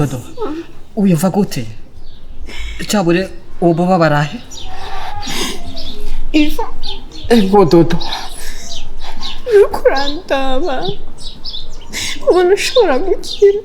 Dodo, uyumva gute? Cyabure ubu babarahe? Iva. Ego Dodo. Kurandaba. Ubona ushobora gukira.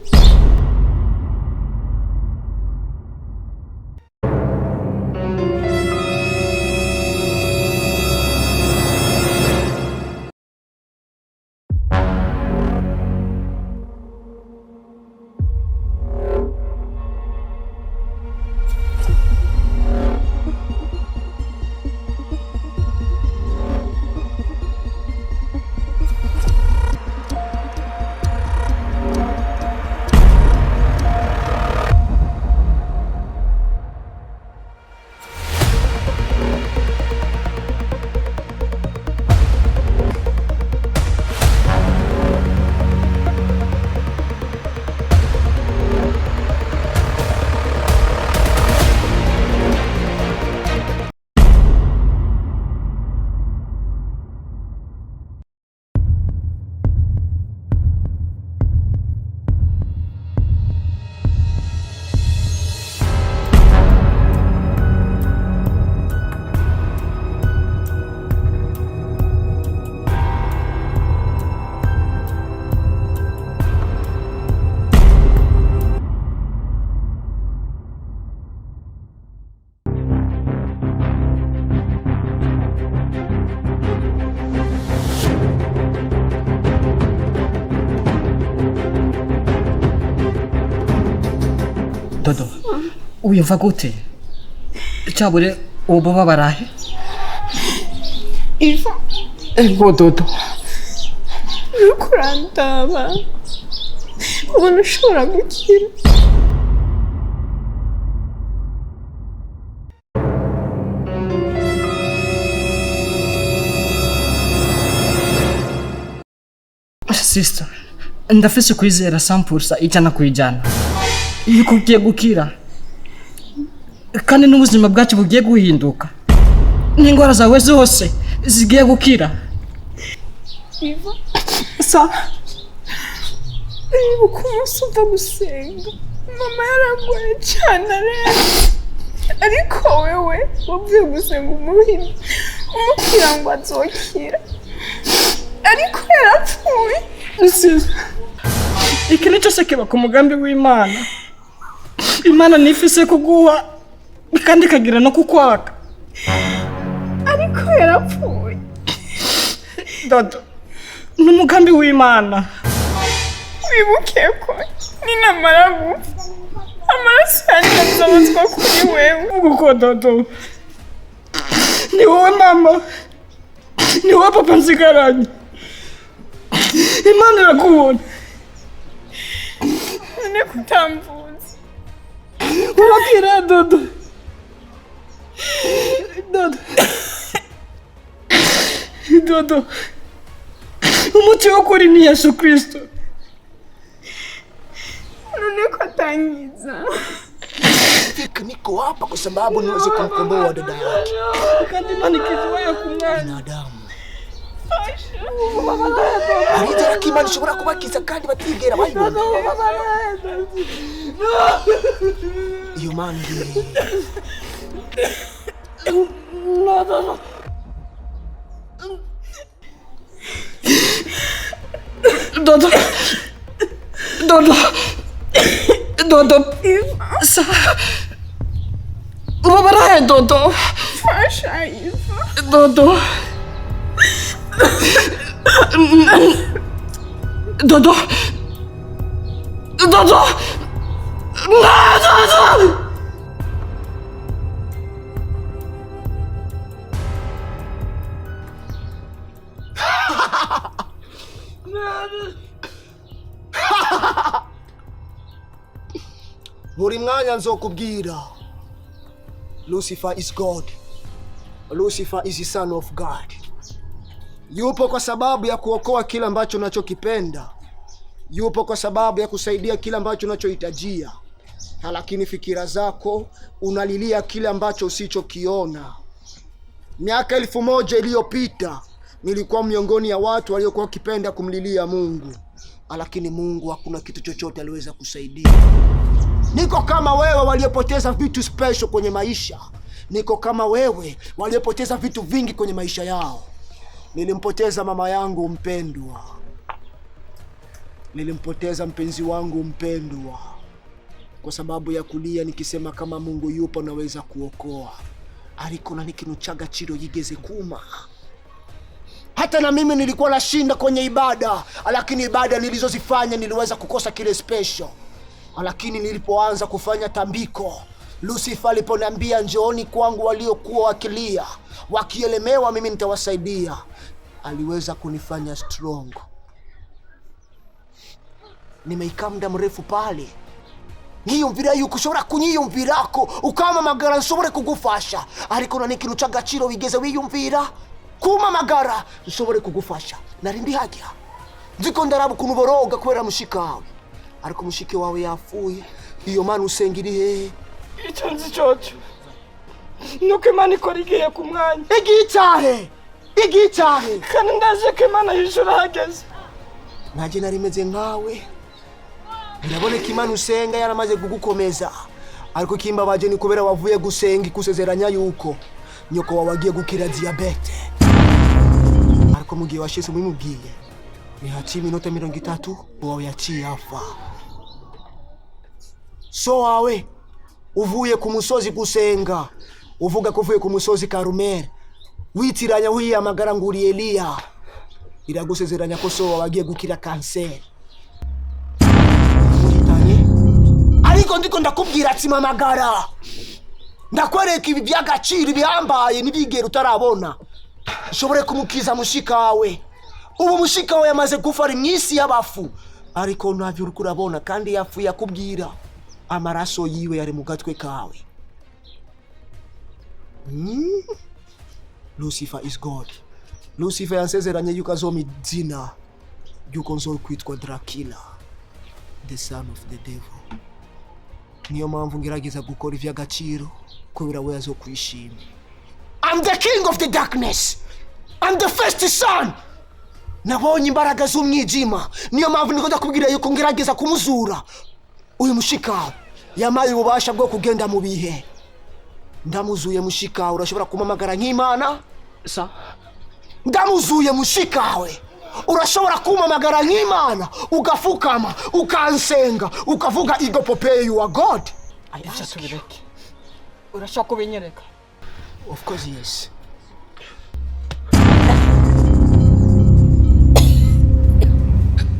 Dodo, uyumva gute? Cyabure ubu babarahe? Iva. Ego Dodo. Kurandaba. Ubona ushobora gukira. Sister, ndafise kwizera 100% ijana kwijana. Yuko ugiye gukira. Kandi n'ubuzima bwacu bugiye guhinduka. N'ingwara zawe zose zigiye gukira. Iva. Sa. Ibuka umunsi uva gusenga. Mama yaragwaye cyane rero. Ariko wewe wavuye gusenga umuhini. Umubwira ngo azokira. Ariko yarapfuye. Iki nicyo se kiba ku mugambi w'Imana. Imana nifise kuguha kandi kagira no kukwaka. Ariko yarapfuye. Dodo, n'umugambi w'Imana. Wibuke ko ninamara gupfa amaraso yanjye azabazwa kuri wewe. Uko Dodo, ni wowe mama, ni wowe papa nsigaranye. Imana irakubona. None kutamvuza. Urakira Dodo. Dodo. Dodo. Umuti wo kuri ni Yesu Kristo. None kutangiza. Fika niko hapa kwa sababu niweze kumkomboa dada yake. Kandi Imana ikizuia kumwana. Binadamu. Arijya Imana ishobora kubakiza kandi batigera bayibona. Iyo Mana Dodo. Dodo. Dodo. Sa. Babarahe Dodo. Fasha Iva. Dodo. Dodo. Dodo. Dodo. buri mwanya nzokubwira Lucifer is God. Lucifer is the son of God. Yupo kwa sababu ya kuokoa kila ambacho unachokipenda. Yupo kwa sababu ya kusaidia kila ambacho unachohitajia. Lakini fikira zako unalilia kile ambacho usichokiona. Miaka 1000 iliyopita nilikuwa miongoni ya watu waliokuwa wakipenda kumlilia Mungu. lakini Mungu hakuna kitu chochote aliweza kusaidia. Niko kama wewe waliopoteza vitu special kwenye maisha. Niko kama wewe waliopoteza vitu vingi kwenye maisha yao. Nilimpoteza mama yangu mpendwa. Nilimpoteza mpenzi wangu mpendwa kwa sababu ya kulia nikisema kama Mungu yupo naweza kuokoa. Ariko na nikinuchaga chiro yigeze kuma. Hata na mimi nilikuwa nashinda kwenye ibada, lakini ibada nilizozifanya niliweza kukosa kile special. Lakini nilipoanza kufanya tambiko, Lucifer aliponiambia njooni kwangu waliokuwa wakilia, wakielemewa mimi nitawasaidia, aliweza kunifanya strong. Nimeikaa muda mrefu pale. Niyumvira yuko ushobora kunyiyumvirako ukamamagara nshobore kugufasha. Ariko na nikiruca agaciro wigeze wiyumvira kumamagara nshobore kugufasha. Nari ndi hajya nziko ndaraba ukuntu boroga kubera mushika wawe, ariko mushike wawe yapfuye. Iyo mana usenga iri hehe? Icyo nzi cyoco nuko Imana ikora igiye ku mwanya. Igicahe kandi ndaje ko Imana yishura hageze. Naje nari meze nkawe. Ndaboneka Imana usenga yaramaze kugukomeza, ariko kimbabaje ni kubera wavuye gusenga ikusezeranya yuko nyoko wawagiye gukira diabete. Ariko mugiye washize mumubwiye ni hati minota 30 wawe yaciye afa. So wawe uvuye ku musozi gusenga, uvuga ko uvuye ku musozi Karumeli, witiranya wiyamagara nguri Eliya, iragusezeranya ko so wawagiye gukira kanseri. Ariko ndiko ndakubwira ati mamagara, ndakwereka ibi by'agaciro bihambaye nibigera utarabona. Ushobore kumukiza mushika wawe. Ubu mushika wawe yamaze gufara imyisi y'abafu, ariko ntavyo uri kurabona kandi yapfuye akubwira amaraso yiwe yari mu gatwe kawe. Lucifer is God. Lucifer yansezeranye yuko azomizina yuko nzokwitwa Dracula, the son of the devil. Niyo mpamvu ngerageza gukora ivy'agaciro kubera we azokwishima. I'm the king of the darkness. I'm the first son. Nabonye imbaraga z'umwijima, niyo mpamvu niko ndakubwira yuko ngerageza kumuzura. Uyu mushika yamaye ububasha bwo kugenda mu bihe. Ndamuzuye mushika, urashobora kumamagara nk'Imana? Sa ndamuzuye mushikawe. Urashobora kumamagara nk'Imana, ugafukama, ukansenga, ukavuga igopope you are God. Ayasubireke. Urashaka kubinyereka? Of course yes.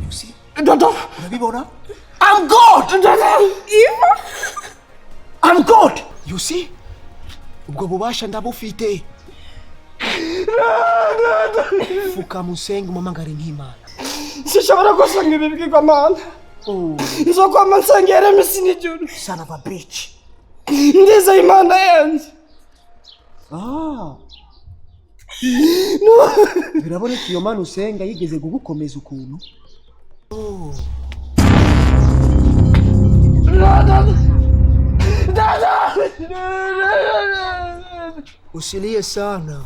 You see? Dodo, Unabibona? I'm God. I'm God. You see? Ubwo bubasha ndabufite. Fuka musenga mamagara nk'Imana. Sishobora gusenga ibibwirwa Mana. Nzokwama nsengera imisi n'ijuru. Son of a bitch. Ndize Imana yanjye. Biraboneka iyo Mana usenga yigeze kugukomeza ukuntu. Usilie sana.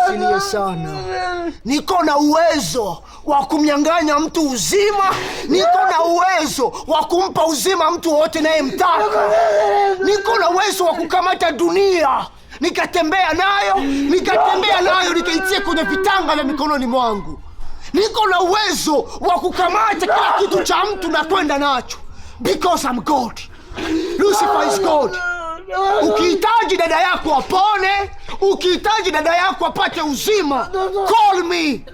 Usilie sana. Niko na uwezo wa kumnyang'anya mtu uzima. Niko na uwezo wa kumpa uzima mtu wote naye mtaka. Niko na uwezo wa kukamata dunia nikatembea nayo nikaitia kwenye vitanga vya mikononi mwangu. Niko na uwezo wa kukamata kila kitu cha mtu na kwenda nacho. Because I'm God. Lucifer is God. Ukihitaji dada yako apone, ukihitaji dada yako apate uzima, call me.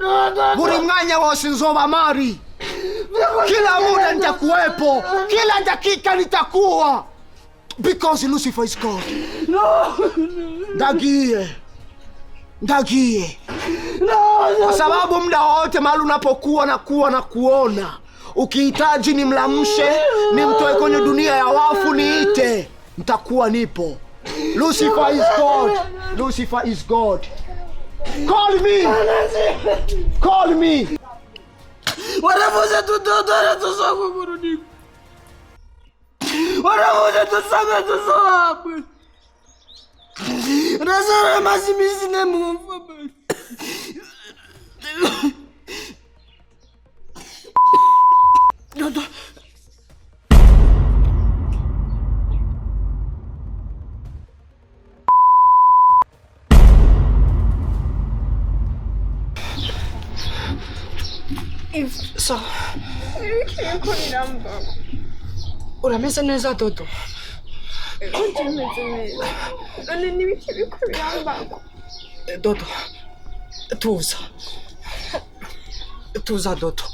Buri mwanya wose nzoba mari. Kila muda nitakuwepo, kila dakika nitakuwa. Because Lucifer is God. Ndagie. Kwa sababu muda wote mahali unapokuwa na kuona. Ukihitaji nimlamshe, nimtoe kwenye dunia ya wafu niite, nitakuwa nipo. Lucifer is God. Lucifer is God. Call me. Call me. Wanavuze tutodora tusoko kurudi. Wanavuze tusame tusohabu. Razara mazimisi ne mumfa. Dodo. So, Ibikeko birambaho. urameze neza Dodo? Uje meze neza. None n'ibikeko birambaho. Dodo, tuza. Tuza Dodo.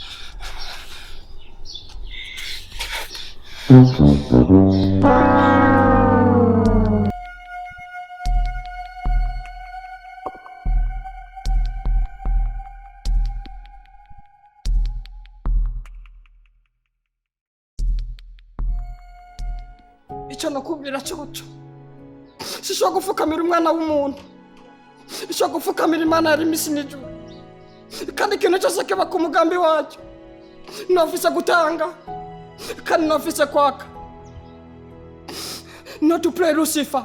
Icyo nakubwira cyoco sishobora gufukamira umwana w'umuntu, sishobora gufukamira Imana yari imisi n'ijuru, kandi ikintu cyose kiba ku mugambi wacyo. Nofise gutanga kandi nofise kwaka. Not to pray Lucifer,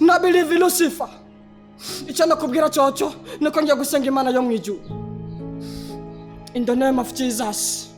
not believe Lucifer. Icyo nakubwira cyoco nuko ngiye gusenga Imana yo mu ijuru. In the name of Jesus.